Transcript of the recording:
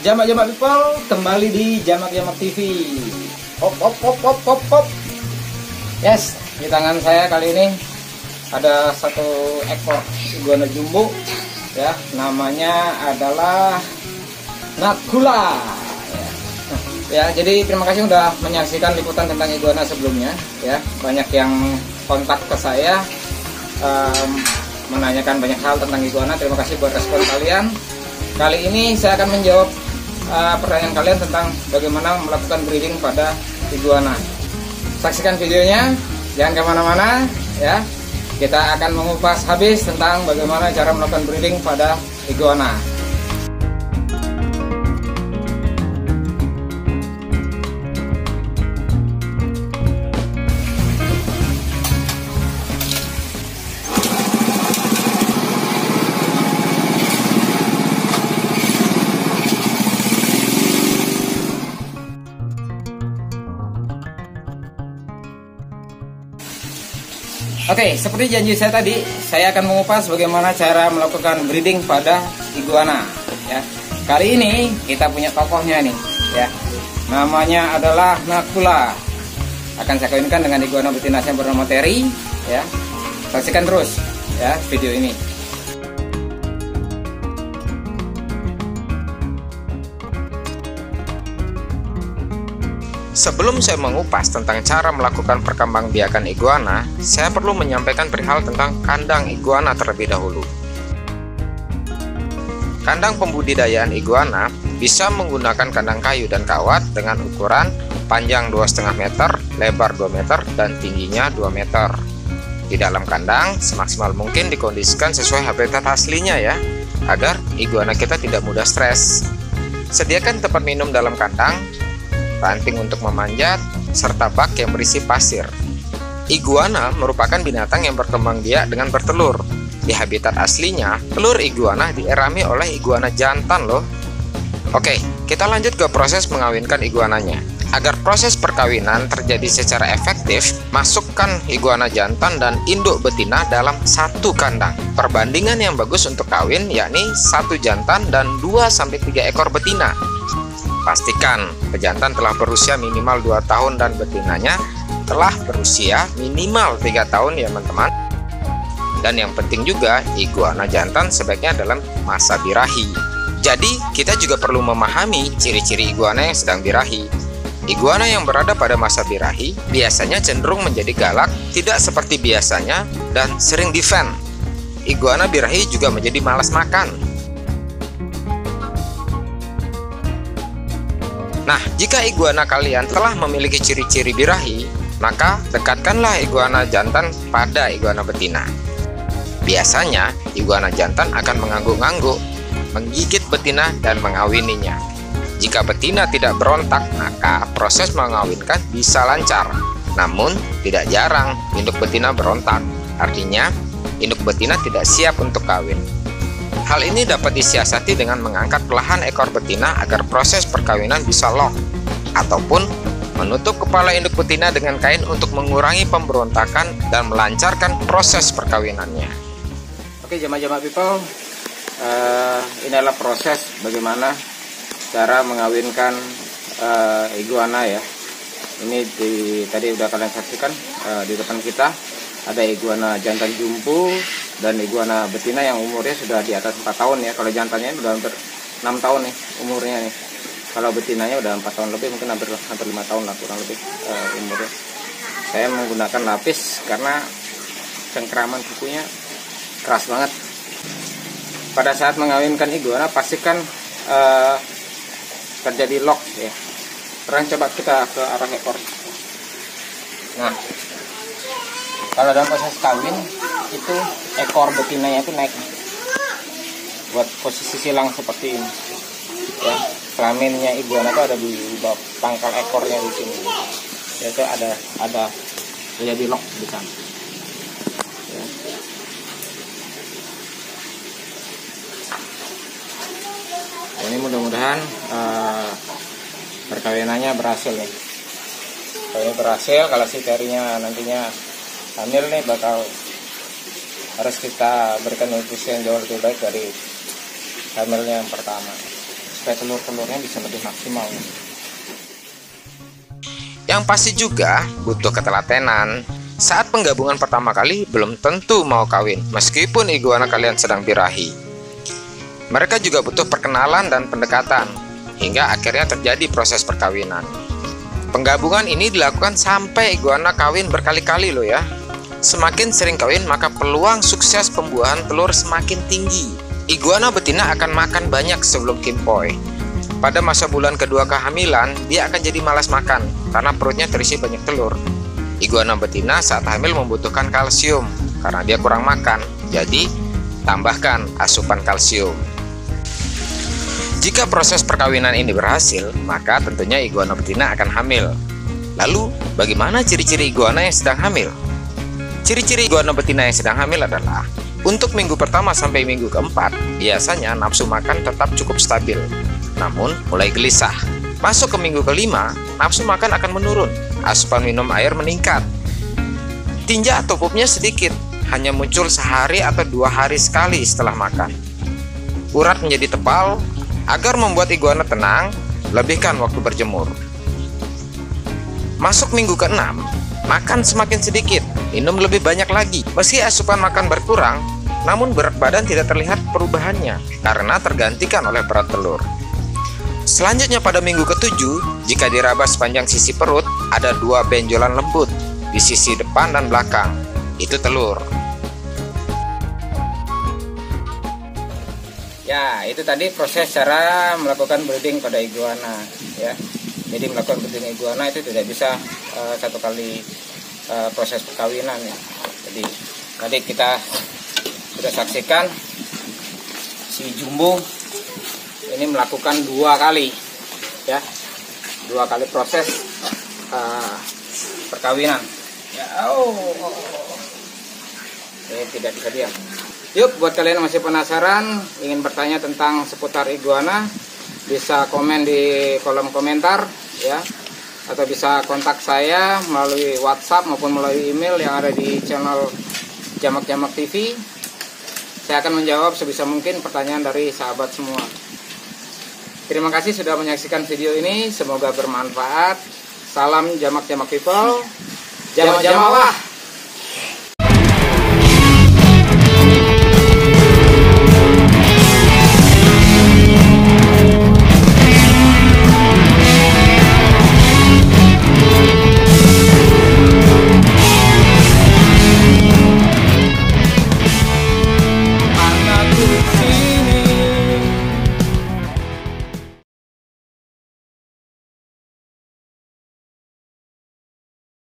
Jamak-jamak people, kembali di Jamak-jamak TV. Hop hop hop hop hop hop. Yes, di tangan saya kali ini ada satu ekor iguana jumbo, ya, namanya adalah Nakula. Ya, jadi terima kasih sudah menyaksikan liputan tentang iguana sebelumnya. Ya, banyak yang kontak ke saya menanyakan banyak hal tentang iguana. Terima kasih buat respon kalian. Kali ini saya akan menjawab pertanyaan kalian tentang bagaimana melakukan breeding pada iguana. Saksikan videonya, jangan kemana-mana ya. Kita akan mengupas habis tentang bagaimana cara melakukan breeding pada iguana. Oke, seperti janji saya tadi, saya akan mengupas bagaimana cara melakukan breeding pada iguana. Ya, kali ini kita punya tokohnya nih, ya. Namanya adalah Nakula. Akan saya kawinkan dengan iguana betina yang bernama Terry. Ya, saksikan terus, ya, video ini. Sebelum saya mengupas tentang cara melakukan perkembangbiakan iguana, saya perlu menyampaikan perihal tentang kandang iguana terlebih dahulu. Kandang pembudidayaan iguana bisa menggunakan kandang kayu dan kawat dengan ukuran panjang 2,5 meter, lebar 2 meter, dan tingginya 2 meter. Di dalam kandang, semaksimal mungkin dikondisikan sesuai habitat aslinya ya, agar iguana kita tidak mudah stres. Sediakan tempat minum dalam kandang, ranting untuk memanjat, serta bak yang berisi pasir. Iguana merupakan binatang yang berkembang biak dengan bertelur. Di habitat aslinya, telur iguana dierami oleh iguana jantan loh. Oke, kita lanjut ke proses mengawinkan iguananya. Agar proses perkawinan terjadi secara efektif, masukkan iguana jantan dan induk betina dalam satu kandang. Perbandingan yang bagus untuk kawin yakni 1 jantan dan 2-3 ekor betina. Pastikan pejantan telah berusia minimal 2 tahun dan betinanya telah berusia minimal 3 tahun ya teman-teman. Dan yang penting juga, iguana jantan sebaiknya dalam masa birahi. Jadi kita juga perlu memahami ciri-ciri iguana yang sedang birahi. Iguana yang berada pada masa birahi biasanya cenderung menjadi galak, tidak seperti biasanya, dan sering defend. Iguana birahi juga menjadi malas makan. Nah, jika iguana kalian telah memiliki ciri-ciri birahi, maka dekatkanlah iguana jantan pada iguana betina. Biasanya, iguana jantan akan mengangguk-angguk, menggigit betina dan mengawininya. Jika betina tidak berontak, maka proses mengawinkan bisa lancar. Namun, tidak jarang induk betina berontak. Artinya, induk betina tidak siap untuk kawin. Hal ini dapat disiasati dengan mengangkat perlahan ekor betina agar proses perkawinan bisa lock, ataupun menutup kepala induk betina dengan kain untuk mengurangi pemberontakan dan melancarkan proses perkawinannya. Oke, jamak-jamak people, ini adalah proses bagaimana cara mengawinkan iguana ya. Ini tadi udah kalian saksikan di depan kita ada iguana jantan jumbo dan iguana betina yang umurnya sudah di atas 4 tahun ya. Kalau jantannya udah hampir 6 tahun nih umurnya nih. Kalau betinanya udah 4 tahun lebih, mungkin hampir 5 tahun lah kurang lebih umurnya. Saya menggunakan lapis karena cengkraman kukunya keras banget. Pada saat mengawinkan iguana pastikan terjadi lock ya. Sekarang coba kita ke arah ekor. Nah, kalau dalam proses kawin itu ekor betinanya itu naik buat posisi silang seperti ini ya. Kelaminnya iguana itu ada di bawah pangkal ekornya di sini, yaitu ada jadi lock di sana ya. Ini mudah-mudahan perkawinannya berhasil nih. Kalau berhasil, kalau si Terry-nya nantinya hamil nih, bakal harus kita berikan nutrisi yang jauh lebih baik dari hamilnya yang pertama. supaya telur-telurnya bisa lebih maksimal. Yang pasti juga butuh ketelatenan. Saat penggabungan pertama kali belum tentu mau kawin, meskipun iguana kalian sedang birahi. Mereka juga butuh perkenalan dan pendekatan, hingga akhirnya terjadi proses perkawinan. Penggabungan ini dilakukan sampai iguana kawin berkali-kali loh ya. Semakin sering kawin, maka peluang sukses pembuahan telur semakin tinggi. Iguana betina akan makan banyak sebelum kimpoi. Pada masa bulan kedua kehamilan, dia akan jadi malas makan karena perutnya terisi banyak telur. Iguana betina saat hamil membutuhkan kalsium karena dia kurang makan. Jadi, tambahkan asupan kalsium. Jika proses perkawinan ini berhasil, maka tentunya iguana betina akan hamil. Lalu, bagaimana ciri-ciri iguana yang sedang hamil? Ciri-ciri iguana betina yang sedang hamil adalah untuk minggu pertama sampai minggu keempat, biasanya nafsu makan tetap cukup stabil, namun mulai gelisah. Masuk ke minggu kelima, nafsu makan akan menurun, asupan minum air meningkat. Tinja atau pupnya sedikit, hanya muncul sehari atau 2 hari sekali setelah makan. Urat menjadi tebal. Agar membuat iguana tenang, lebihkan waktu berjemur. Masuk minggu ke-6, makan semakin sedikit, minum lebih banyak lagi. Meski asupan makan berkurang, namun berat badan tidak terlihat perubahannya karena tergantikan oleh berat telur. Selanjutnya pada minggu ke-7, jika diraba sepanjang sisi perut, ada 2 benjolan lembut di sisi depan dan belakang. Itu telur. Ya, itu tadi proses cara melakukan breeding pada iguana ya. Jadi melakukan breeding iguana itu tidak bisa satu kali proses perkawinan ya. Jadi tadi kita sudah saksikan si Jumbo ini melakukan 2 kali ya. 2 kali proses perkawinan. Ya, ini tidak bisa diam. Yuk, buat kalian yang masih penasaran, ingin bertanya tentang seputar iguana, bisa komen di kolom komentar ya, atau bisa kontak saya melalui WhatsApp maupun melalui email yang ada di channel Jamak Jamak TV. Saya akan menjawab sebisa mungkin pertanyaan dari sahabat semua. Terima kasih sudah menyaksikan video ini, semoga bermanfaat. Salam Jamak Jamak People. Jamak Jamak.